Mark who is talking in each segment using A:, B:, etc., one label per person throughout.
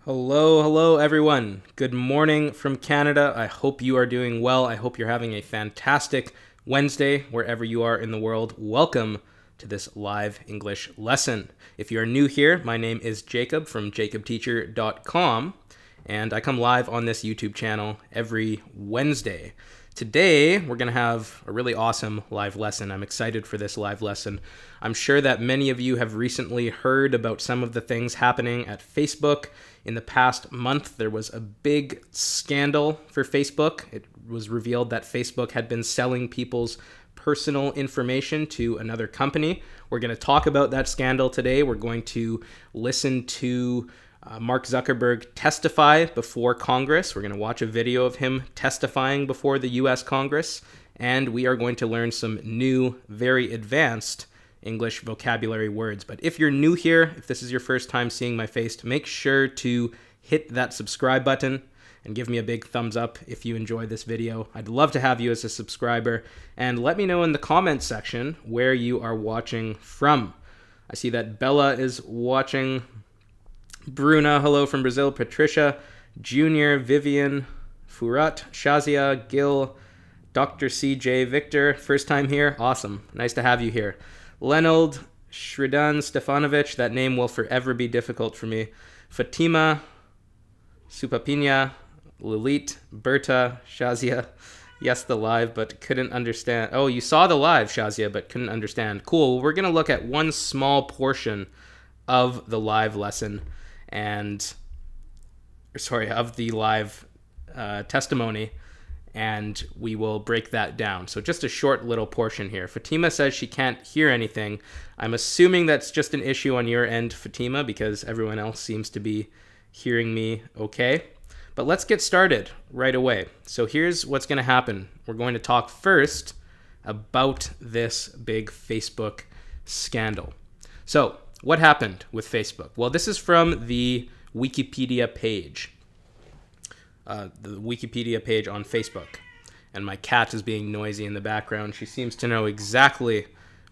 A: Hello everyone. Good morning from Canada. I hope you are doing well. I hope you're having a fantastic Wednesday wherever you are in the world. Welcome to this live English lesson. If you are new here, my name is Jacob from jacobteacher.com, and I come live on this YouTube channel every Wednesday. Today, we're going to have a really awesome live lesson. I'm excited for this live lesson. I'm sure that many of you have recently heard about some of the things happening at Facebook. In the past month, there was a big scandal for Facebook. It was revealed that Facebook had been selling people's personal information to another company. We're going to talk about that scandal today. We're going to listen to Mark Zuckerberg testify before Congress. We're going to watch a video of him testifying before the US Congress, and we are going to learn some new, very advanced English vocabulary words. But if you're new here, if this is your first time seeing my face, make sure to hit that subscribe button and give me a big thumbs up if you enjoy this video. I'd love to have you as a subscriber, and let me know in the comments section where you are watching from. I see that Bella is watching. Bruna, hello from Brazil. Patricia, Junior, Vivian, Furat, Shazia, Gil, Dr. CJ, Victor, first time here. Awesome. Nice to have you here. Lenold, Shridan Stefanovic, that name will forever be difficult for me. Fatima, Supapina, Lilit, Berta, Shazia. Yes, the live, but couldn't understand. Oh, you saw the live, Shazia, but couldn't understand. Cool. We're going to look at one small portion of the live lesson of the live testimony, and we will break that down. So just a short little portion here. Fatima says she can't hear anything. I'm assuming that's just an issue on your end, Fatima, because everyone else seems to be hearing me okay. But let's get started right away. So here's what's going to happen. We're going to talk first about this big Facebook scandal. So what happened with Facebook? Well, this is from the Wikipedia page. The Wikipedia page on Facebook. And my cat is being noisy in the background. She seems to know exactly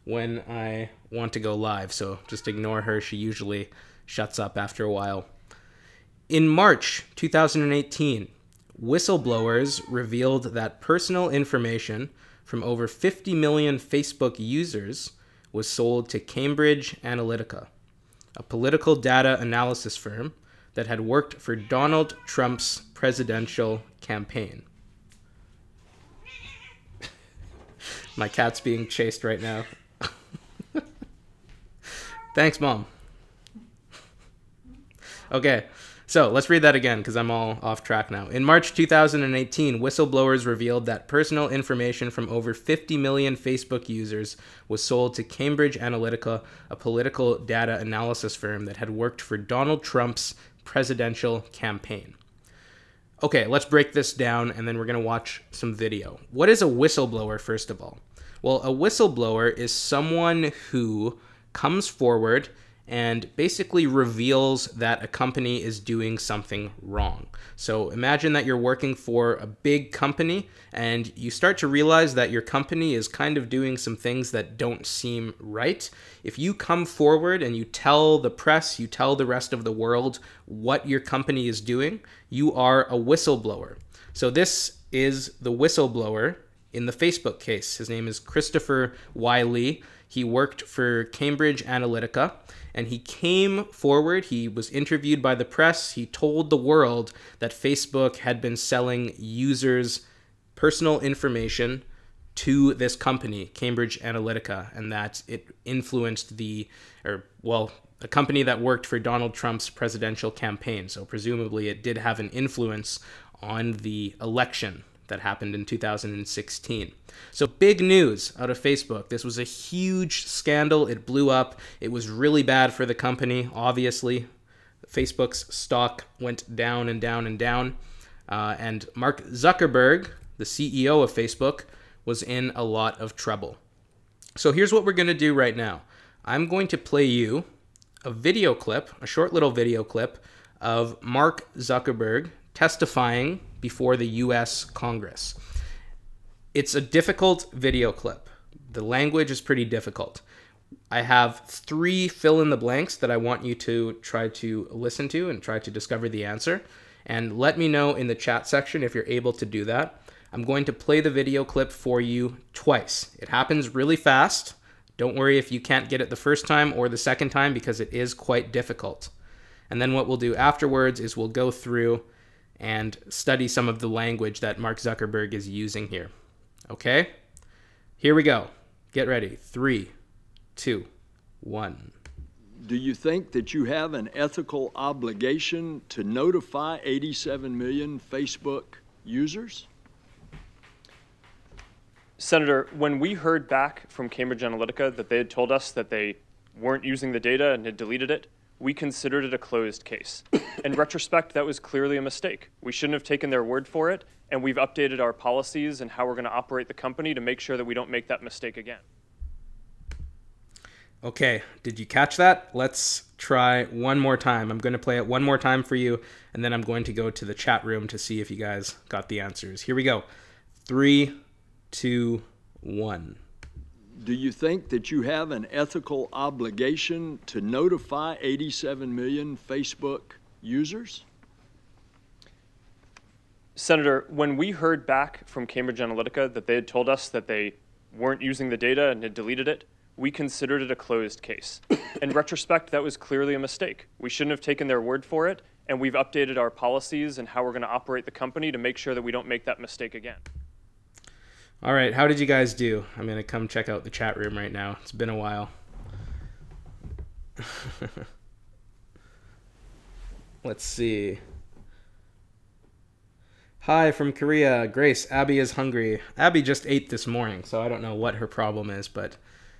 A: when I want to go live, so just ignore her. She usually shuts up after a while. In March 2018, whistleblowers revealed that personal information from over 50 million Facebook users was sold to Cambridge Analytica, a political data analysis firm that had worked for Donald Trump's presidential campaign. My cat's being chased right now. Thanks, Mom. Okay, so let's read that again because I'm all off track now. In March 2018, whistleblowers revealed that personal information from over 50 million Facebook users was sold to Cambridge Analytica, a political data analysis firm that had worked for Donald Trump's presidential campaign. Okay, let's break this down, and then we're going to watch some video. What is a whistleblower, first of all? Well, a whistleblower is someone who comes forward and basically reveals that a company is doing something wrong. So imagine that you're working for a big company and you start to realize that your company is kind of doing some things that don't seem right. If you come forward and you tell the press, you tell the rest of the world what your company is doing, you are a whistleblower. So this is the whistleblower in the Facebook case. His name is Christopher Wiley. He worked for Cambridge Analytica, and he came forward. He was interviewed by the press. He told the world that Facebook had been selling users' personal information to this company, Cambridge Analytica, and that it influenced a company that worked for Donald Trump's presidential campaign. So presumably it did have an influence on the election that happened in 2016. So big news out of Facebook. This was a huge scandal. It blew up. It was really bad for the company, obviously. Facebook's stock went down and down and down. And Mark Zuckerberg, the CEO of Facebook, was in a lot of trouble. So here's what we're going to do right now. I'm going to play you a video clip, a short little video clip of Mark Zuckerberg testifying before the US Congress. It's a difficult video clip. The language is pretty difficult. I have 3 fill in the blanks that I want you to try to listen to and try to discover the answer. And let me know in the chat section if you're able to do that. I'm going to play the video clip for you twice. It happens really fast. Don't worry if you can't get it the first time or the second time, because it is quite difficult. And then what we'll do afterwards is we'll go through and study some of the language that Mark Zuckerberg is using here. Okay? Here we go. Get ready. 3, 2, 1.
B: Do you think that you have an ethical obligation to notify 87 million Facebook users?
C: Senator, when we heard back from Cambridge Analytica that they had told us that they weren't using the data and had deleted it, we considered it a closed case. In retrospect, that was clearly a mistake. We shouldn't have taken their word for it, and we've updated our policies and how we're going to operate the company to make sure that we don't make that mistake again.
A: Okay, did you catch that? Let's try one more time. I'm going to play it one more time for you, and then I'm going to go to the chat room to see if you guys got the answers. Here we go. 3, 2, 1.
B: Do you think that you have an ethical obligation to notify 87 million Facebook users?
C: Senator, when we heard back from Cambridge Analytica that they had told us that they weren't using the data and had deleted it, we considered it a closed case. In retrospect, that was clearly a mistake. We shouldn't have taken their word for it, and we've updated our policies and how we're going to operate the company to make sure that we don't make that mistake again.
A: All right, how did you guys do? I'm going to come check out the chat room right now. It's been a while. Let's see. Hi from Korea. Grace, Abby is hungry. Abby just ate this morning, so I don't know what her problem is, but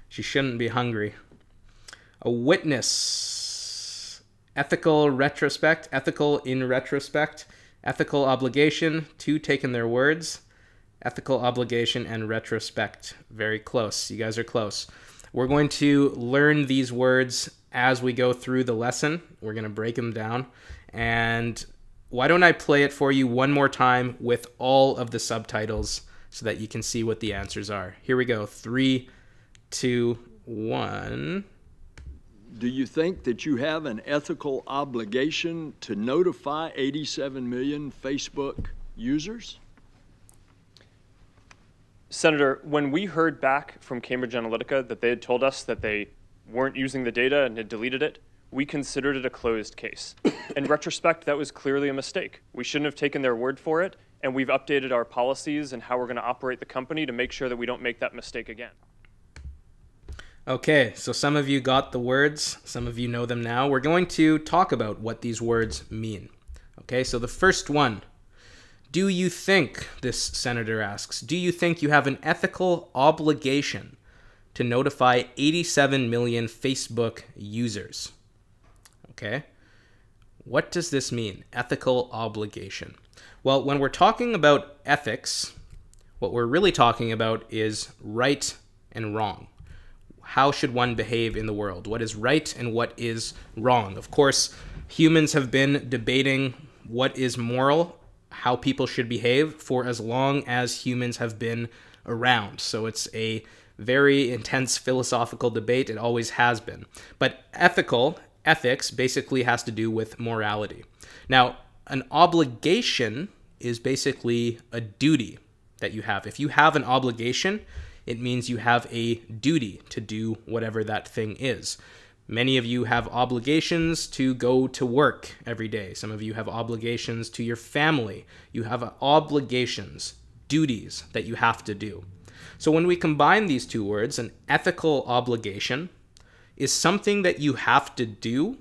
A: she shouldn't be hungry. A witness. Ethical retrospect. Ethical in retrospect. Ethical obligation. 2 taken their words. Ethical obligation and retrospect. Very close. You guys are close. We're going to learn these words as we go through the lesson. We're going to break them down. And why don't I play it for you one more time with all of the subtitles so that you can see what the answers are. Here we go. 3, 2, 1.
B: Do you think that you have an ethical obligation to notify 87 million Facebook users?
C: Senator, when we heard back from Cambridge Analytica that they had told us that they weren't using the data and had deleted it, we considered it a closed case. In retrospect, that was clearly a mistake. We shouldn't have taken their word for it, and we've updated our policies and how we're going to operate the company to make sure that we don't make that mistake again.
A: Okay, so some of you got the words, some of you know them now. We're going to talk about what these words mean. Okay, so the first one. Do you think, this senator asks, do you think you have an ethical obligation to notify 87 million Facebook users? Okay, what does this mean, ethical obligation? Well, when we're talking about ethics, what we're really talking about is right and wrong. How should one behave in the world? What is right and what is wrong? Of course, humans have been debating what is moral, how people should behave for as long as humans have been around. So it's a very intense philosophical debate. It always has been. But ethics basically has to do with morality. Now, an obligation is basically a duty that you have. If you have an obligation, it means you have a duty to do whatever that thing is. Many of you have obligations to go to work every day. Some of you have obligations to your family. You have obligations, duties that you have to do. So when we combine these two words, an ethical obligation is something that you have to do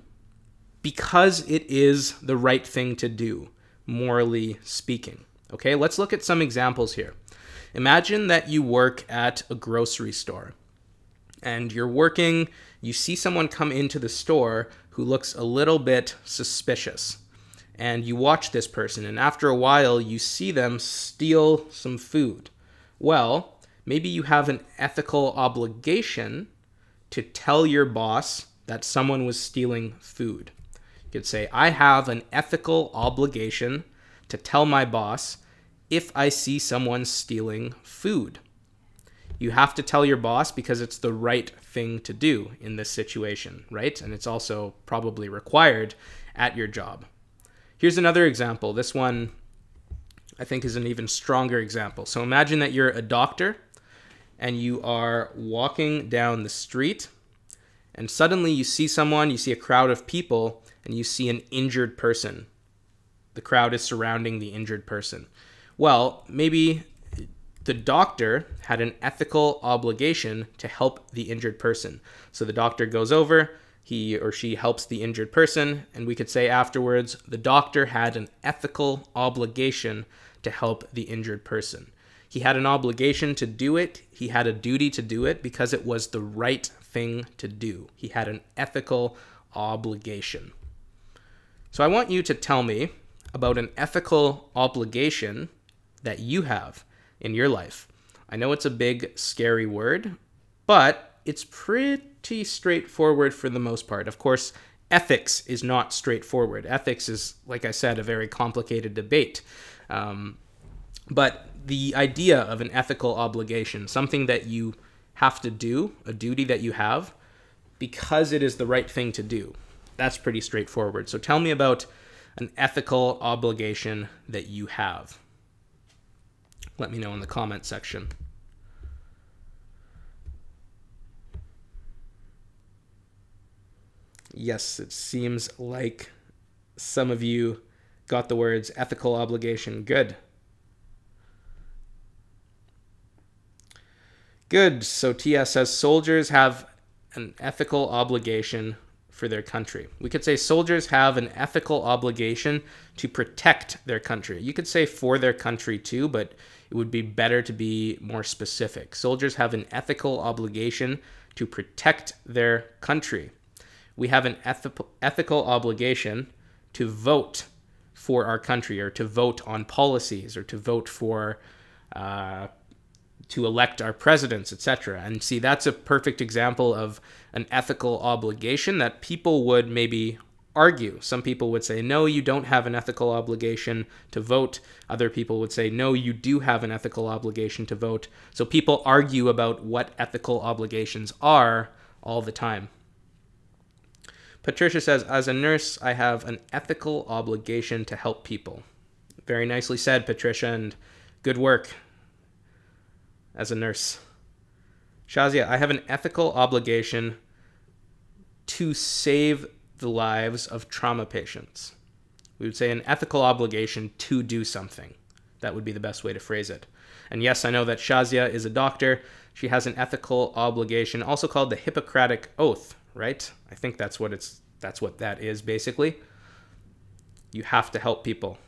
A: because it is the right thing to do, morally speaking. Okay, let's look at some examples here. Imagine that you work at a grocery store and you're working, you see someone come into the store who looks a little bit suspicious. And you watch this person, and after a while, you see them steal some food. Well, maybe you have an ethical obligation to tell your boss that someone was stealing food. You could say, I have an ethical obligation to tell my boss if I see someone stealing food. You have to tell your boss because it's the right thing to do in this situation, right? And it's also probably required at your job. Here's another example. This one, I think, is an even stronger example. So imagine that you're a doctor and you are walking down the street and suddenly you see someone, you see a crowd of people, and you see an injured person. The crowd is surrounding the injured person. Well, maybe the doctor had an ethical obligation to help the injured person. So the doctor goes over, he or she helps the injured person, and we could say afterwards, the doctor had an ethical obligation to help the injured person. He had an obligation to do it. He had a duty to do it because it was the right thing to do. He had an ethical obligation. So I want you to tell me about an ethical obligation that you have in your life. I know it's a big, scary word, but it's pretty straightforward for the most part. Of course, ethics is not straightforward. Ethics is, like I said, a very complicated debate. But the idea of an ethical obligation, something that you have to do, a duty that you have, because it is the right thing to do, that's pretty straightforward. So tell me about an ethical obligation that you have. Let me know in the comment section. Yes, it seems like some of you got the words ethical obligation. Good. Good. So TS says soldiers have an ethical obligation for their country. We could say soldiers have an ethical obligation to protect their country. You could say for their country too, but it would be better to be more specific. Soldiers have an ethical obligation to protect their country. We have an ethical obligation to vote for our country, or to vote on policies, or to vote for, to elect our presidents, etc. And see, that's a perfect example of an ethical obligation that people would maybe argue. Some people would say, no, you don't have an ethical obligation to vote. Other people would say, no, you do have an ethical obligation to vote. So people argue about what ethical obligations are all the time. Patricia says, as a nurse, I have an ethical obligation to help people. Very nicely said, Patricia, and good work as a nurse. Shazia, I have an ethical obligation to save the lives of trauma patients. We would say an ethical obligation to do something. That would be the best way to phrase it. And yes, I know that Shazia is a doctor. She has an ethical obligation, also called the Hippocratic Oath, right? I think that's what that is basically. You have to help people.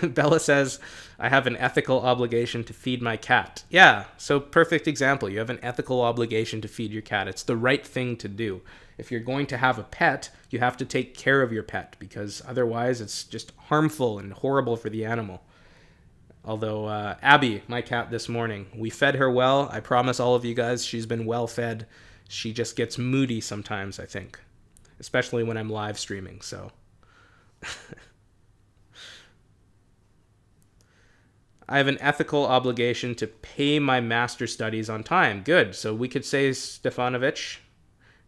A: Bella says, I have an ethical obligation to feed my cat. Yeah, so perfect example. You have an ethical obligation to feed your cat. It's the right thing to do. If you're going to have a pet, you have to take care of your pet, because otherwise it's just harmful and horrible for the animal. Although Abby, my cat this morning, we fed her well. I promise all of you guys she's been well fed. She just gets moody sometimes, I think, especially when I'm live streaming, so... I have an ethical obligation to pay my master's studies on time. Good. So we could say Stefanovic,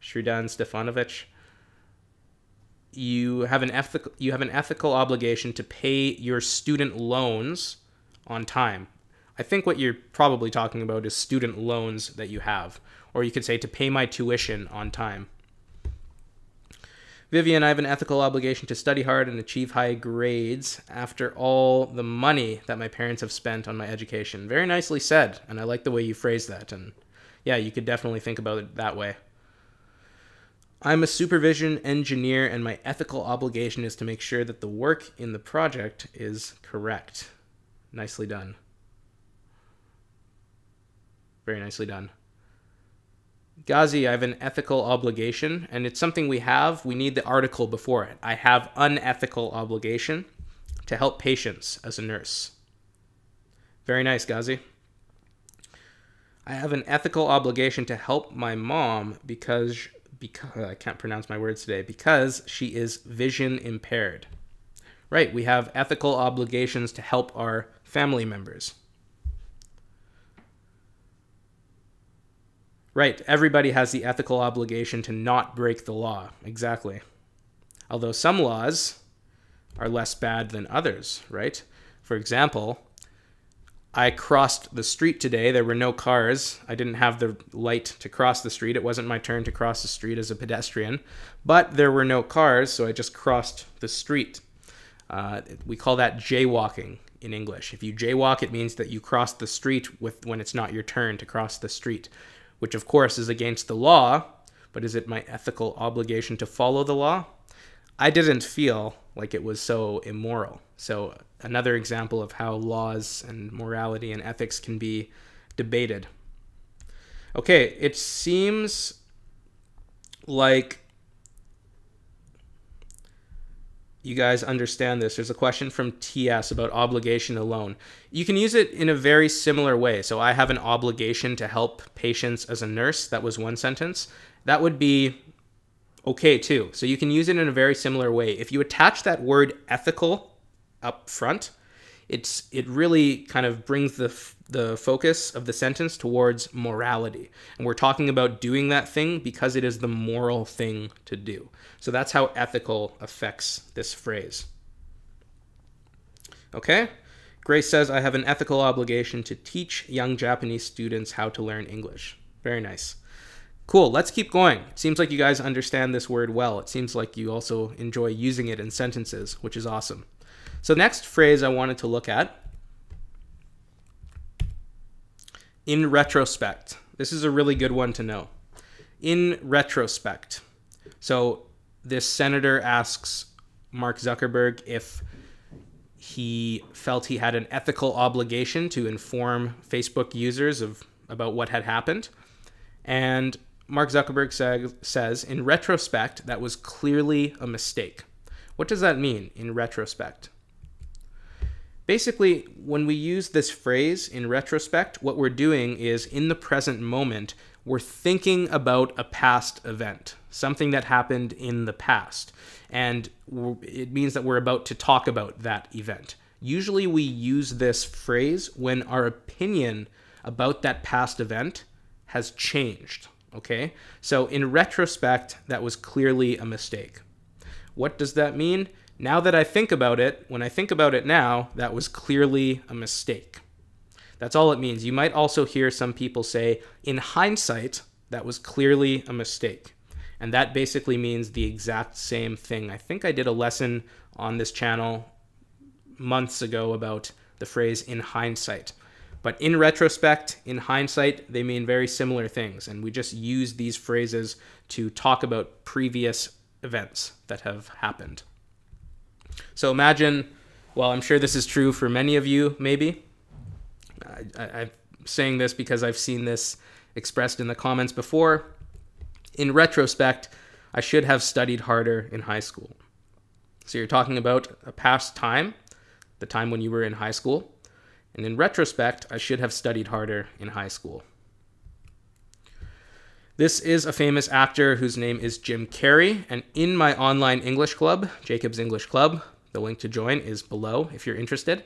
A: Shridan Stefanovic, you have an ethical obligation to pay your student loans on time. I think what you're probably talking about is student loans that you have. Or you could say to pay my tuition on time. Vivian, I have an ethical obligation to study hard and achieve high grades after all the money that my parents have spent on my education. Very nicely said, and I like the way you phrased that. And yeah, you could definitely think about it that way. I'm a supervision engineer, and my ethical obligation is to make sure that the work in the project is correct. Nicely done. Very nicely done. Ghazi, I have an ethical obligation, and it's something we have. We need the article before it. I have unethical obligation to help patients as a nurse. Very nice, Ghazi. I have an ethical obligation to help my mom because I can't pronounce my words today, because she is vision impaired. Right, we have ethical obligations to help our family members. Right. Everybody has the ethical obligation to not break the law. Exactly. Although some laws are less bad than others, right? For example, I crossed the street today. There were no cars. I didn't have the light to cross the street. It wasn't my turn to cross the street as a pedestrian. But there were no cars, so I just crossed the street. We call that jaywalking in English. If you jaywalk, it means that you cross the street when it's not your turn to cross the street, which of course is against the law, but is it my ethical obligation to follow the law? I didn't feel like it was so immoral. So another example of how laws and morality and ethics can be debated. Okay, it seems like you guys understand this. There's a question from TS about obligation alone. You can use it in a very similar way. So I have an obligation to help patients as a nurse. That was one sentence. That would be okay too. So you can use it in a very similar way. If you attach that word ethical up front, it really kind of brings the focus of the sentence towards morality. And we're talking about doing that thing because it is the moral thing to do. So that's how ethical affects this phrase. Okay? Grace says, I have an ethical obligation to teach young Japanese students how to learn English. Very nice. Cool, let's keep going. It seems like you guys understand this word well. It seems like you also enjoy using it in sentences, which is awesome. So next phrase I wanted to look at, in retrospect. This is a really good one to know. In retrospect. So this senator asks Mark Zuckerberg if he felt he had an ethical obligation to inform Facebook users about what had happened. And Mark Zuckerberg says, in retrospect, that was clearly a mistake. What does that mean, in retrospect? Basically, when we use this phrase, in retrospect, what we're doing is, in the present moment, we're thinking about a past event, something that happened in the past. And it means that we're about to talk about that event. Usually we use this phrase when our opinion about that past event has changed, okay? So in retrospect, that was clearly a mistake. What does that mean? Now that I think about it, when I think about it now, that was clearly a mistake. That's all it means. You might also hear some people say, in hindsight, that was clearly a mistake. And that basically means the exact same thing. I think I did a lesson on this channel months ago about the phrase in hindsight. But in retrospect, in hindsight, they mean very similar things. And we just use these phrases to talk about previous events that have happened. So imagine, well, I'm sure this is true for many of you, maybe. I'm saying this because I've seen this expressed in the comments before. In retrospect, I should have studied harder in high school. So you're talking about a past time, the time when you were in high school. And in retrospect, I should have studied harder in high school. This is a famous actor whose name is Jim Carrey. And in my online English club, Jacob's English Club, the link to join is below if you're interested.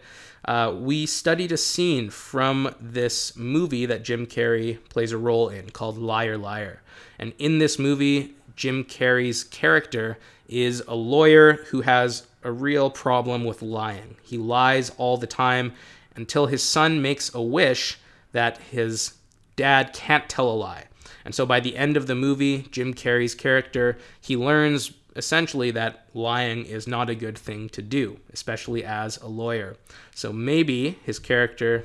A: We studied a scene from this movie that Jim Carrey plays a role in called Liar Liar. And in this movie, Jim Carrey's character is a lawyer who has a real problem with lying. He lies all the time until his son makes a wish that his dad can't tell a lie. And so by the end of the movie, Jim Carrey's character, he learns essentially that lying is not a good thing to do, especially as a lawyer. So maybe his character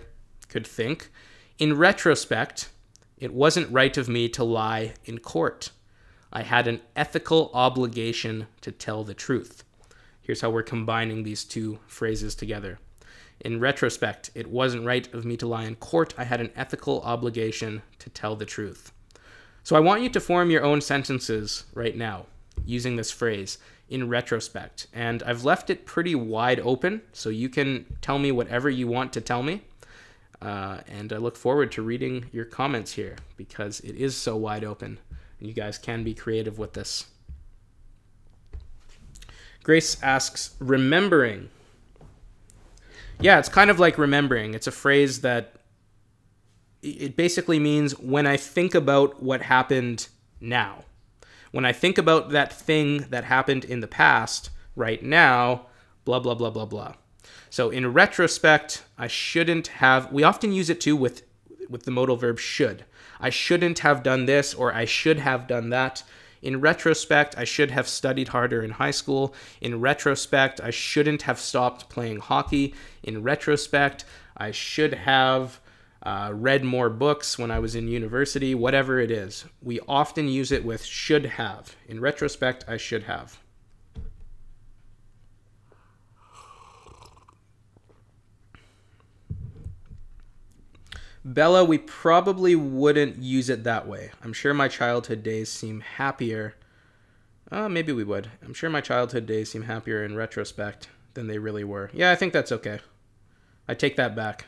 A: could think, in retrospect, it wasn't right of me to lie in court. I had an ethical obligation to tell the truth. Here's how we're combining these two phrases together. In retrospect, it wasn't right of me to lie in court. I had an ethical obligation to tell the truth. So I want you to form your own sentences right now using this phrase, in retrospect. And I've left it pretty wide open, so you can tell me whatever you want to tell me. And I look forward to reading your comments here because it is so wide open. And you guys can be creative with this. Grace asks, remembering. Yeah, it's kind of like remembering. It's a phrase that it basically means when I think about what happened now. When I think about that thing that happened in the past, right now, blah, blah, blah, blah, blah. So in retrospect, I shouldn't have, we often use it too with the modal verb should. I shouldn't have done this, or I should have done that. In retrospect, I should have studied harder in high school. In retrospect, I shouldn't have stopped playing hockey. In retrospect, I should have read more books when I was in university, whatever it is. We often use it with should have. In retrospect, I should have. Bella, we probably wouldn't use it that way. I'm sure my childhood days seem happier. Maybe we would. I'm sure my childhood days seem happier in retrospect than they really were. Yeah, I think that's okay. I take that back.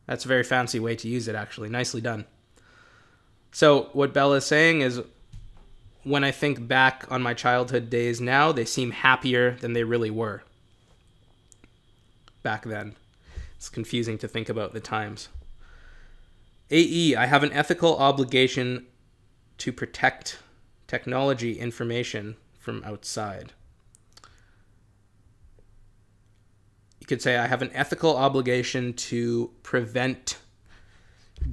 A: That's a very fancy way to use it, actually. Nicely done. So what Bella's saying is, when I think back on my childhood days now, they seem happier than they really were back then. It's confusing to think about the times. AE, I have an ethical obligation to protect technology information from outside. You could say I have an ethical obligation to prevent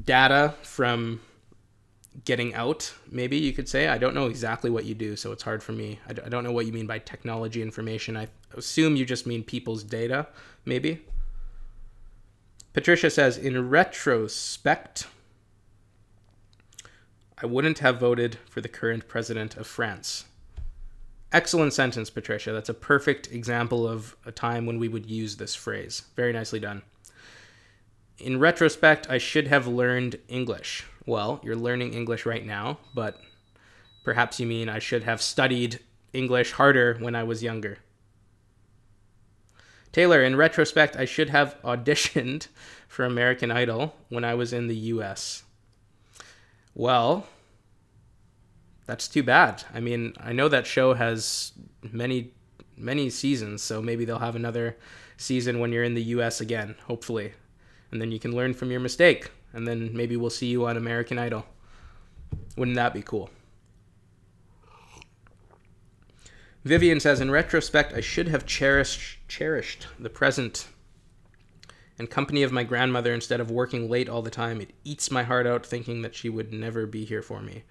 A: data from getting out. Maybe you could say. I don't know exactly what you do, so it's hard for me. I don't know what you mean by technology information. I assume you just mean people's data, maybe. Patricia says, in retrospect, I wouldn't have voted for the current president of France. Excellent sentence, Patricia. That's a perfect example of a time when we would use this phrase. Very nicely done. In retrospect, I should have learned English. Well, you're learning English right now, but perhaps you mean I should have studied English harder when I was younger. Taylor, in retrospect, I should have auditioned for American Idol when I was in the US. Well, that's too bad. I mean, I know that show has many seasons, so maybe they'll have another season when you're in the US again, hopefully. And then you can learn from your mistake, and then maybe we'll see you on American Idol. Wouldn't that be cool? Vivian says, in retrospect, I should have cherished the present and company of my grandmother instead of working late all the time. It eats my heart out thinking that she would never be here for me.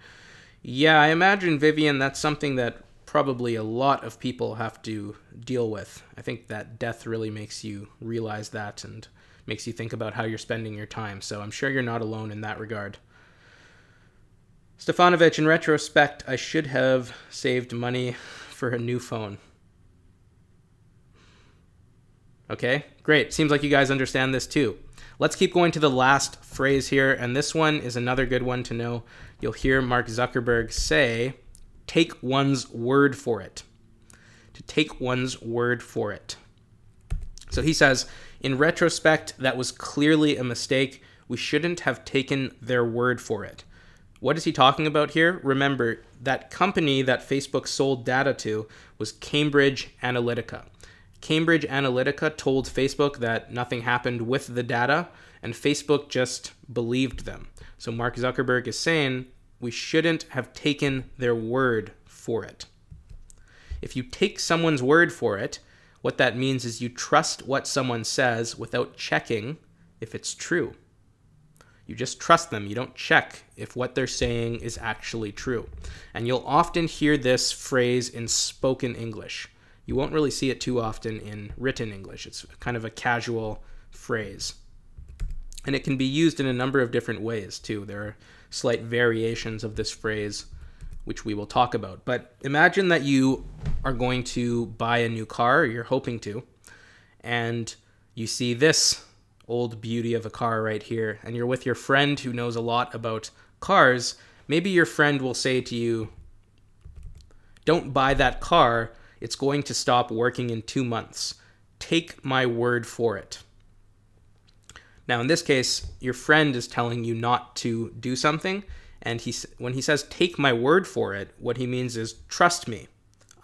A: Yeah, I imagine, Vivian, that's something that probably a lot of people have to deal with. I think that death really makes you realize that and makes you think about how you're spending your time. So I'm sure you're not alone in that regard. Stefanovic, in retrospect, I should have saved money for a new phone. Okay, great. Seems like you guys understand this too. Let's keep going to the last phrase here, and this one is another good one to know. You'll hear Mark Zuckerberg say, take one's word for it. To take one's word for it. So he says, in retrospect, that was clearly a mistake. We shouldn't have taken their word for it. What is he talking about here? Remember, that company that Facebook sold data to was Cambridge Analytica. Cambridge Analytica told Facebook that nothing happened with the data, and Facebook just believed them. So Mark Zuckerberg is saying we shouldn't have taken their word for it. If you take someone's word for it, what that means is you trust what someone says without checking if it's true. You just trust them. You don't check if what they're saying is actually true. And you'll often hear this phrase in spoken English. You won't really see it too often in written English. It's kind of a casual phrase. And it can be used in a number of different ways too. There are slight variations of this phrase, which we will talk about. But imagine that you are going to buy a new car, or you're hoping to, and you see this old beauty of a car right here, and you're with your friend who knows a lot about cars. Maybe your friend will say to you, don't buy that car. It's going to stop working in 2 months. Take my word for it. Now, in this case, your friend is telling you not to do something, and when he says, take my word for it, what he means is, trust me.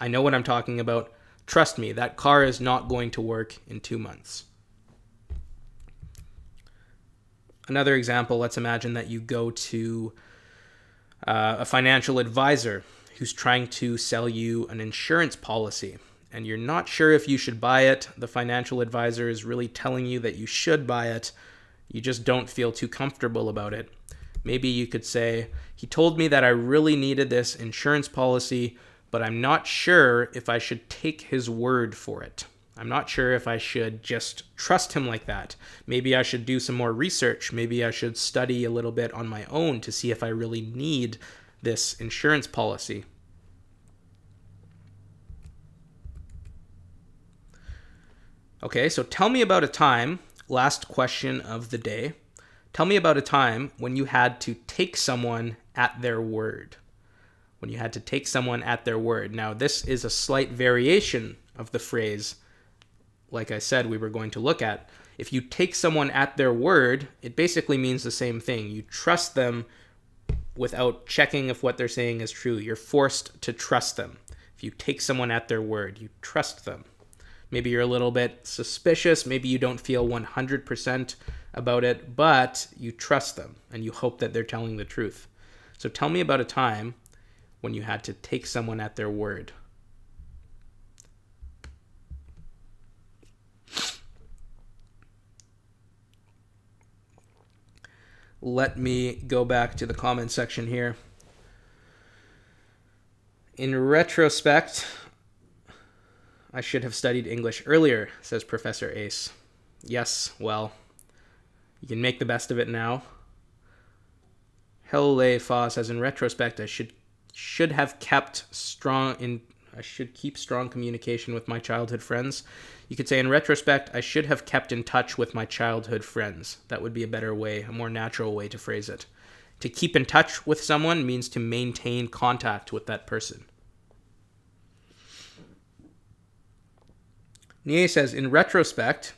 A: I know what I'm talking about. Trust me, that car is not going to work in 2 months. Another example, let's imagine that you go to a financial advisor who's trying to sell you an insurance policy, and you're not sure if you should buy it. The financial advisor is really telling you that you should buy it. You just don't feel too comfortable about it. Maybe you could say, he told me that I really needed this insurance policy, but I'm not sure if I should take his word for it. I'm not sure if I should just trust him like that. Maybe I should do some more research. Maybe I should study a little bit on my own to see if I really need this insurance policy. Okay, so tell me about a time, last question of the day. Tell me about a time when you had to take someone at their word. When you had to take someone at their word. Now, this is a slight variation of the phrase, like I said, we were going to look at. If you take someone at their word, it basically means the same thing. You trust them without checking if what they're saying is true. You're forced to trust them. If you take someone at their word, you trust them. Maybe you're a little bit suspicious. Maybe you don't feel 100% about it, but you trust them and you hope that they're telling the truth. So tell me about a time when you had to take someone at their word. Let me go back to the comment section here. In retrospect, I should have studied English earlier, says Professor Ace. Yes, well, you can make the best of it now. Helle Fa says, in retrospect, I should have kept I should keep strong communication with my childhood friends. You could say, in retrospect, I should have kept in touch with my childhood friends. That would be a better way, a more natural way to phrase it. To keep in touch with someone means to maintain contact with that person. Nie says, in retrospect,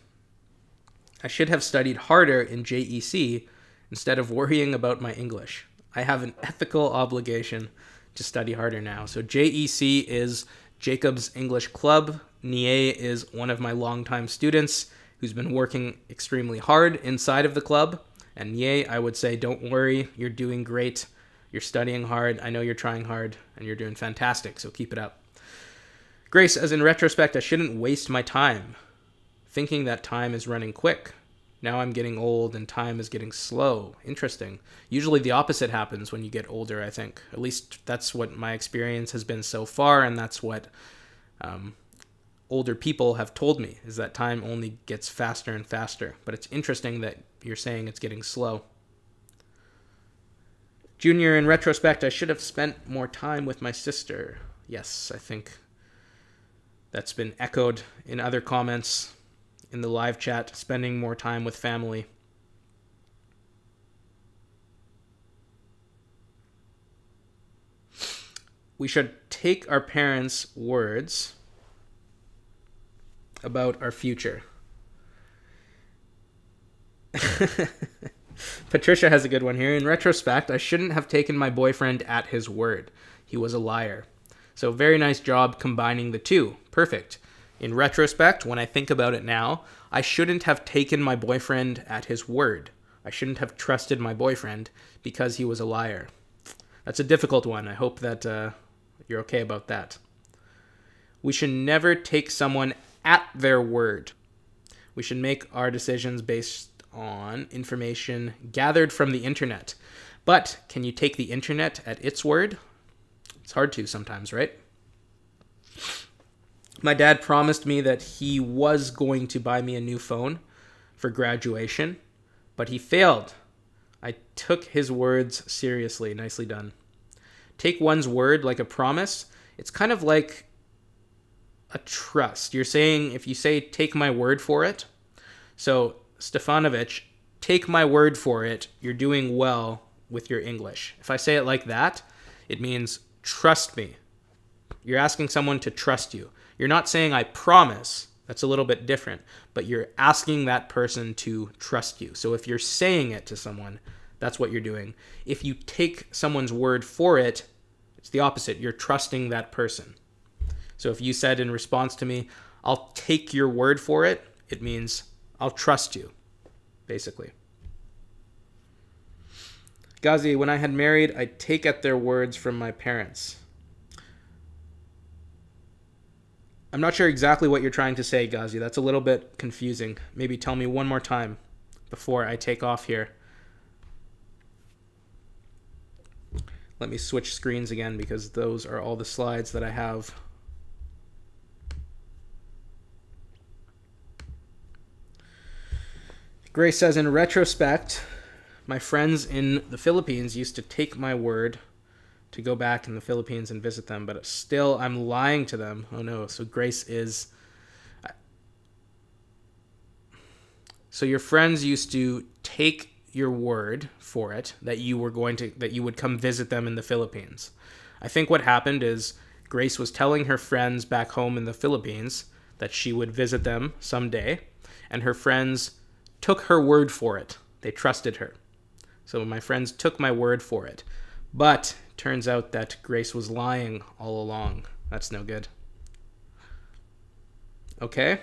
A: I should have studied harder in JEC instead of worrying about my English. I have an ethical obligation to study harder now. So JEC is Jacob's English Club. Nie is one of my longtime students who's been working extremely hard inside of the club. And Nie, I would say, don't worry, you're doing great. You're studying hard. I know you're trying hard and you're doing fantastic, so keep it up. Grace, as in retrospect, I shouldn't waste my time thinking that time is running quick. Now I'm getting old and time is getting slow. Interesting. Usually the opposite happens when you get older, I think. At least that's what my experience has been so far, and that's what older people have told me, is that time only gets faster and faster. But it's interesting that you're saying it's getting slow. Junior, in retrospect, I should have spent more time with my sister. Yes, I think that's been echoed in other comments in the live chat, spending more time with family. We should take our parents' words about our future. Patricia has a good one here. In retrospect, I shouldn't have taken my boyfriend at his word. He was a liar. So very nice job combining the two. Perfect. In retrospect, when I think about it now, I shouldn't have taken my boyfriend at his word. I shouldn't have trusted my boyfriend because he was a liar. That's a difficult one. I hope that you're okay about that. We should never take someone at their word. We should make our decisions based on information gathered from the internet. But can you take the internet at its word? It's hard to sometimes, right? My dad promised me that he was going to buy me a new phone for graduation, but he failed. I took his words seriously. Nicely done. Take one's word like a promise. It's kind of like a trust. You're saying, if you say, take my word for it. So, Stefanovic, take my word for it. You're doing well with your English. If I say it like that, it means trust me. You're asking someone to trust you. You're not saying I promise. That's a little bit different. But you're asking that person to trust you. So if you're saying it to someone, that's what you're doing. If you take someone's word for it, it's the opposite. You're trusting that person. So if you said in response to me, I'll take your word for it, it means I'll trust you, basically. Ghazi, when I had married, I take at their words from my parents. I'm not sure exactly what you're trying to say, Ghazi. That's a little bit confusing. Maybe tell me one more time before I take off here. Let me switch screens again because those are all the slides that I have. Grace says, in retrospect, my friends in the Philippines used to take my word to go back in the Philippines and visit them, but still I'm lying to them. Oh no, so Grace is... So your friends used to take your word for it that you would come visit them in the Philippines. I think what happened is Grace was telling her friends back home in the Philippines that she would visit them someday, and her friends took her word for it. They trusted her. So my friends took my word for it. But turns out that Grace was lying all along. That's no good. Okay?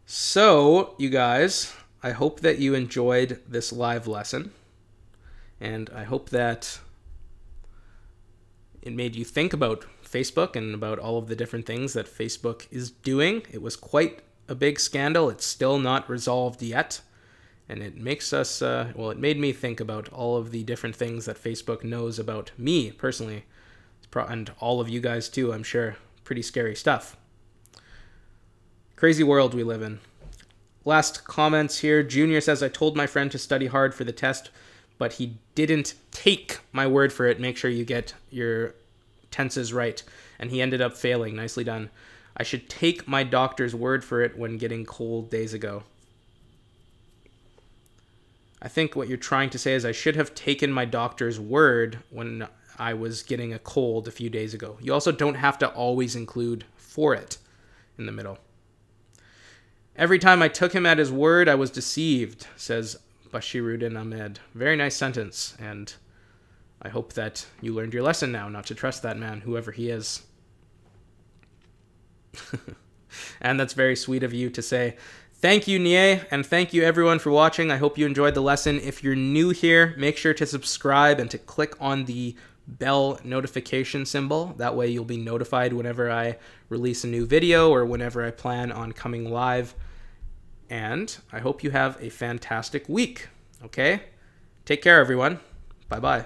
A: So, you guys, I hope that you enjoyed this live lesson. And I hope that it made you think about Facebook and about all of the different things that Facebook is doing. It was quite a big scandal. It's still not resolved yet. And it makes us, it made me think about all of the different things that Facebook knows about me personally. And all of you guys too, I'm sure. Pretty scary stuff. Crazy world we live in. Last comments here. Junior says, I told my friend to study hard for the test, but he didn't take my word for it. Make sure you get your tenses right. And he ended up failing. Nicely done. I should take my doctor's word for it when getting cold days ago. I think what you're trying to say is I should have taken my doctor's word when I was getting a cold a few days ago. You also don't have to always include for it in the middle. Every time I took him at his word, I was deceived, says Bashiruddin Ahmed. Very nice sentence, and I hope that you learned your lesson now, not to trust that man, whoever he is. And that's very sweet of you to say. Thank you, Nie, and thank you everyone for watching. I hope you enjoyed the lesson. If you're new here, make sure to subscribe and to click on the bell notification symbol. That way you'll be notified whenever I release a new video or whenever I plan on coming live. And I hope you have a fantastic week. Okay? Take care, everyone. Bye-bye.